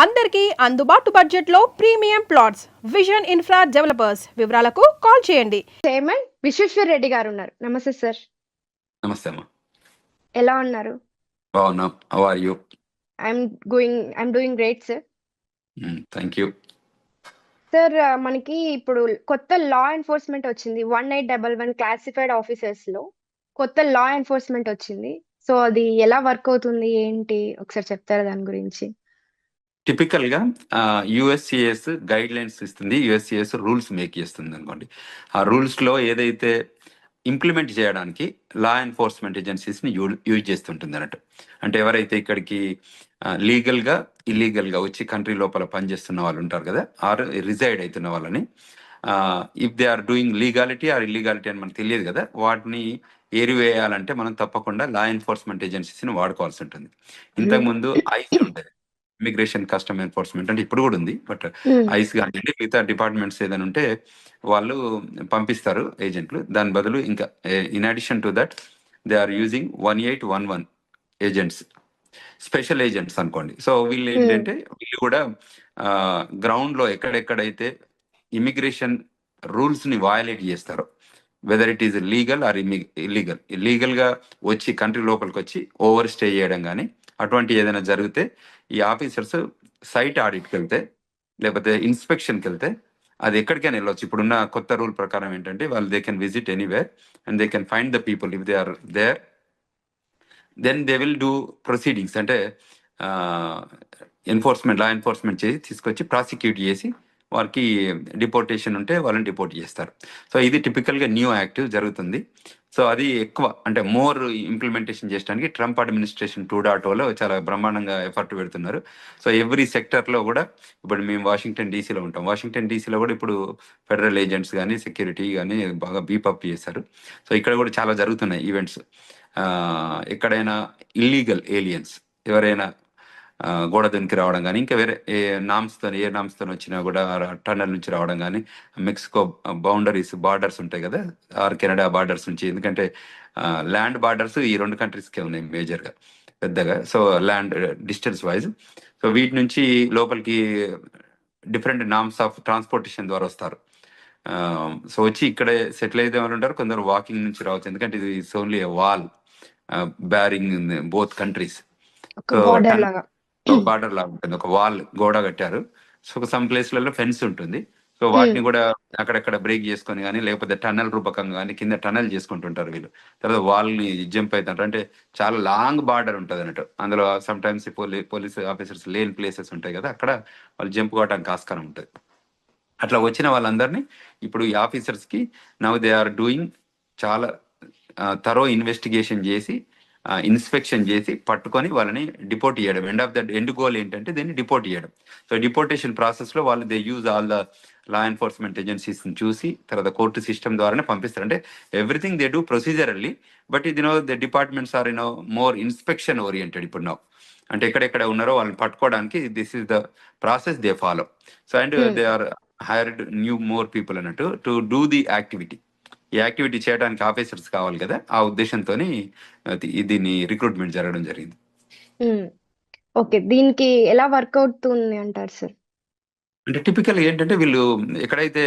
అందరికీ అందుబాటు బడ్జెట్లో premium plots vision infra developers. వివరాలకు కాల్ చేయండి. చైర్మన్ విశ్వేశ్వర్ రెడ్డి గారు ఉన్నారు. నమస్తే సార్. నమస్తే అమ్మా. ఎలా ఉన్నారు? బాగున్నాం. How are you? I'm doing great sir. Thank you. Sir, మనకి ఇప్పుడు కొత్త లా ఎన్ఫోర్స్మెంట్ వచ్చింది. 1811 క్లాసిఫైడ్ ఆఫీసర్స్ లో కొత్త లా ఎన్ఫోర్స్మెంట్ వచ్చింది. సో అది ఎలా వర్క్ అవుతుంది ఏంటి ఒకసారి చెప్తారా దాని గురించి? టిపికల్ గా యుఎస్సిఎస్ గైడ్ లైన్స్ ఇస్తుంది, యుఎస్సిఎస్ రూల్స్ మేక్ చేస్తుంది అనుకోండి. ఆ రూల్స్ లో ఏదైతే ఇంప్లిమెంట్ చేయడానికి లా ఎన్ఫోర్స్మెంట్ ఏజెన్సీస్ ని యూజ్ చేస్తుంటుంది అన్నట్టు. అంటే ఎవరైతే ఇక్కడికి లీగల్ గా ఇల్లీగల్ గా వచ్చి కంట్రీ లోపల పనిచేస్తున్న వాళ్ళు ఉంటారు కదా, ఆర్ రిజైడ్ అవుతున్న వాళ్ళని, if they are doing legality or illegality అని మనకు తెలియదు కదా, వాటిని ఏరివేయాలంటే మనం తప్పకుండా లా ఎన్ఫోర్స్మెంట్ ఏజెన్సీస్ని వాడుకోవాల్సి ఉంటుంది. ఇంతకుముందు ఐస్ ఉంటుంది, ఇమిగ్రేషన్ కస్టమ్ ఎన్ఫోర్స్మెంట్, అంటే ఇప్పుడు కూడా ఉంది, బట్ ఐస్ కానివ్వండి మిగతా డిపార్ట్మెంట్స్ ఏదైనా ఉంటే వాళ్ళు పంపిస్తారు ఏజెంట్లు. దాని బదులు ఇంకా in addition to that they are using 1811 agents, special agents అనుకోండి. సో వీళ్ళు ఏంటంటే వీళ్ళు కూడా గ్రౌండ్ లో ఎక్కడెక్కడైతే ఇమిగ్రేషన్ రూల్స్ ని వయలేట్ చేస్తారో, whether it is legal or illegal, illegal గా వచ్చి కంట్రీ లోపలికి వచ్చి ఓవర్ స్టే చేయడం కానీ అటువంటి ఏదైనా జరిగితే ఈ ఆఫీసర్స్ సైట్ ఆడిట్కి వెళ్తే లేకపోతే ఇన్స్పెక్షన్కి వెళ్తే అది ఎక్కడికైనా వెళ్ళొచ్చు. ఇప్పుడున్న కొత్త రూల్ ప్రకారం ఏంటంటే వాళ్ళు they can visit anywhere and they can find the people if they are there, then they will do proceedings. అంటే లా ఎన్ఫోర్స్మెంట్ చేసి తీసుకొచ్చి ప్రాసిక్యూట్ చేసి వారికి డిపోర్టేషన్ ఉంటే వాళ్ళని డిపోర్ట్ చేస్తారు. సో ఇది టిపికల్గా న్యూ యాక్ట్ జరుగుతుంది. సో అది ఎక్కువ అంటే మోర్ ఇంప్లిమెంటేషన్ చేయడానికి ట్రంప్ అడ్మినిస్ట్రేషన్ 2.0లో చాలా బ్రహ్మాండంగా ఎఫర్ట్ పెడుతున్నారు. సో ఎవ్రీ సెక్టర్లో కూడా, ఇప్పుడు మేము వాషింగ్టన్ డీసీలో ఉంటాం, వాషింగ్టన్ డీసీలో కూడా ఇప్పుడు ఫెడరల్ ఏజెంట్స్ కానీ సెక్యూరిటీ కానీ బాగా బీపప్ చేశారు. సో ఇక్కడ కూడా చాలా జరుగుతున్నాయి ఈవెంట్స్. ఎక్కడైనా ఇల్లీగల్ ఏలియన్స్ ఎవరైనా గోడ దునికి రావడం కానీ, ఇంకా వేరే ఏ నామ్స్తో వచ్చినా కూడా టన్నల్ నుంచి రావడం కానీ, మెక్సికో బౌండరీస్ బార్డర్స్ ఉంటాయి కదా, ఆర్ కెనడా బార్డర్స్ నుంచి, ఎందుకంటే ల్యాండ్ బార్డర్స్ ఈ రెండు కంట్రీస్కే ఉన్నాయి మేజర్గా పెద్దగా. So land distance wise, so వీటి నుంచి లోపలికి డిఫరెంట్ నామ్స్ ఆఫ్ ట్రాన్స్పోర్టేషన్ ద్వారా వస్తారు. సో వచ్చి ఇక్కడే సెటిల్ అయితే వాళ్ళు ఉంటారు, కొందరు వాకింగ్ నుంచి రావచ్చు, ఎందుకంటే ఇది it's only wall bearing both countries. Border లాగా ఉంటుంది, ఒక వాల్ గోడ కట్టారు. సో సమ్ ప్లేస్లలో ఫెన్స్ ఉంటుంది. సో వాటిని కూడా అక్కడక్కడ బ్రేక్ చేసుకొని కానీ లేకపోతే టన్నల్ రూపకంగా కానీ కింద టన్నల్ చేసుకుంటుంటారు వీళ్ళు. తర్వాత వాల్ ని జంప్ అవుతుంటారు. అంటే చాలా లాంగ్ బార్డర్ ఉంటుంది అన్నట్టు. అందులో సమ్ టైమ్స్ పోలీస్ ఆఫీసర్స్ లేని ప్లేసెస్ ఉంటాయి కదా, అక్కడ వాళ్ళు జంప్ కావడానికి ఆస్కారం ఉంటుంది. అట్లా వచ్చిన వాళ్ళందరినీ ఇప్పుడు ఈ ఆఫీసర్స్ కి నౌ దే ఆర్ డూయింగ్ చాలా థరో ఇన్వెస్టిగేషన్ చేసి ఇన్స్పెక్షన్ చేసి పట్టుకొని వాళ్ళని డిపోర్ట్ చేయడం. ఎండ్ గోల్ ఏంటంటే దీన్ని డిపోర్ట్ చేయడం. సో డిపోర్టేషన్ ప్రాసెస్ లో వాళ్ళు they use all the law enforcement agencies చూసి తర్వాత కోర్టు సిస్టమ్ ద్వారానే పంపిస్తారు. అంటే everything they do procedurally, but ఇది the departments are more inspection oriented ఇప్పుడు నౌ. అంటే ఎక్కడెక్కడ ఉన్నారో వాళ్ళని పట్టుకోవడానికి this is the process they follow. So and they are hired more people అన్నట్టు టు డూ ది యాక్టివిటీ. ఈ యాక్టివిటీ చేయడానికి ఆఫీసర్స్ కావాలి కదా, ఆ ఉద్దేశంతో దీన్ని రిక్రూట్మెంట్ జరగడం జరిగింది. ఓకే, దీనికి ఎలా వర్క్ అవుతుంది అంటారు సార్? అంటే టిపికల్ ఏంటంటే వీళ్ళు ఎక్కడైతే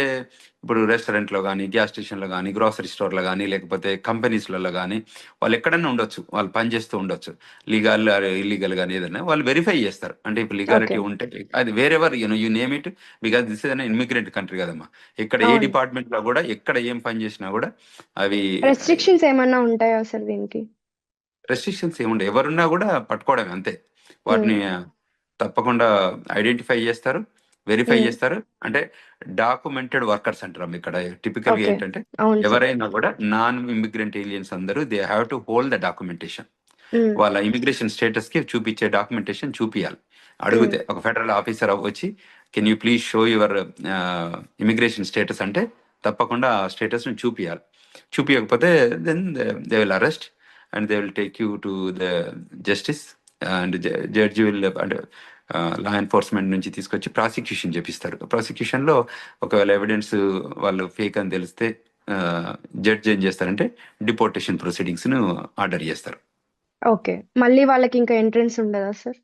ఇప్పుడు రెస్టారెంట్లో కానీ, గ్యాస్ స్టేషన్లో కానీ, గ్రాసరీ స్టోర్లో కానీ, లేకపోతే కంపెనీస్లలో కానీ వాళ్ళు ఎక్కడైనా ఉండొచ్చు, వాళ్ళు పనిచేస్తూ ఉండొచ్చు, లీగల్ ఇల్లీగల్ కానీ ఏదైనా వాళ్ళు వెరిఫై చేస్తారు. అంటే ఇప్పుడు లీగాలిటీ ఉంటే అది wherever you name it, because this is an immigrant country కదమ్మా. ఎక్కడ ఏ డిపార్ట్మెంట్లో కూడా ఎక్కడ ఏం పని చేసినా కూడా అవి రెస్ట్రిక్షన్స్ ఏమన్నా ఉంటాయా సార్ దీనికి? రెస్ట్రిక్షన్స్ ఏముండే, ఎవరున్నా కూడా పట్టుకోవడమే అంతే. వాటిని తప్పకుండా ఐడెంటిఫై చేస్తారు, వెరిఫై చేస్తారు. అంటే డాక్యుమెంటెడ్ వర్కర్స్ అంటారు ఇక్కడ. టిపికల్ గా ఏంటంటే ఎవరైనా కూడా నాన్ ఇమిగ్రెంట్ ఏలియన్స్ అందరూ they have to hold the documentation. వాళ్ళ ఇమిగ్రేషన్ స్టేటస్ కి చూపించే డాక్యుమెంటేషన్ చూపియాలి. అడిగితే ఒక ఫెడరల్ ఆఫీసర్ వచ్చి can you please show your immigration status అంటే తప్పకుండా ఆ స్టేటస్ ని చూపియాలి. చూపించకపోతే then they will arrest and they will take you to the justice and judge will అంటే లా ఎన్ఫోర్స్మెంట్ నుంచి తీసుకొచ్చి ప్రాసిక్యూషన్ చేపిస్తారు. ప్రాసిక్యూషన్లో ఒకవేళ ఎవిడెన్స్ వాళ్ళు ఫేక్ అని తెలిస్తే జడ్జి ఏం చేస్తారంటే డిపోర్టేషన్ ప్రొసీడింగ్స్ను ఆర్డర్ చేస్తారు. ఓకే, మళ్ళీ వాళ్ళకి ఇంకా ఎంట్రన్స్ ఉండదా సార్?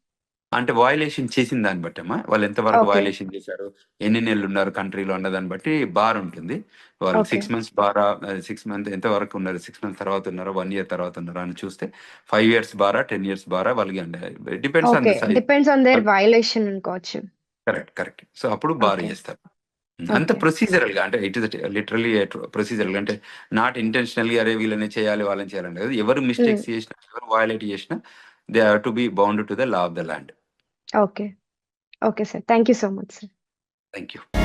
అంటే వయలేషన్ చేసిన దాన్ని బట్టి అమ్మా, వాళ్ళు ఎంతవరకు ఓకే. వయలేషన్ చేశారు, ఎన్ని నెలలు ఉన్నారు కంట్రీలో అన్న దాన్ని బట్టి బార్ ఉంటుంది. వాళ్ళు ఓకే. 6 మంత్స్ బారా, 6 మంత్ ఎంతవరకు ఉన్నారు, 6 మంత్స్ తర్వాత ఉన్నారా, 1 ఇయర్ తర్వాత ఉన్నారా అని చూస్తే 5 ఇయర్స్ బారా, 10 ఇయర్స్ బారా వాళ్ళకి depends on okay. The size. Depends on their violation అనుకోవచ్చు. కరెక్ట్. సో అప్పుడు బార్ ఓకే. చేస్తారు. అంత ఓకే. ప్రొసీజరల్ గా, అంటే ఇట్ ఇస్ లిటరలీ ప్రొసీజరల్ గా, అంటే నాట్ ఇంటెన్షనల్లీ అరే వీళ్ళని చేయాలి వాళ్ళని చేయాలని లేదు. ఎవరు హ్మ్. మిస్టేక్స్ చేసినా, ఎవరు వయలేట్ చేసినా they have to be bound to the law of the land. Okay. Okay sir. Thank you so much sir. Thank you.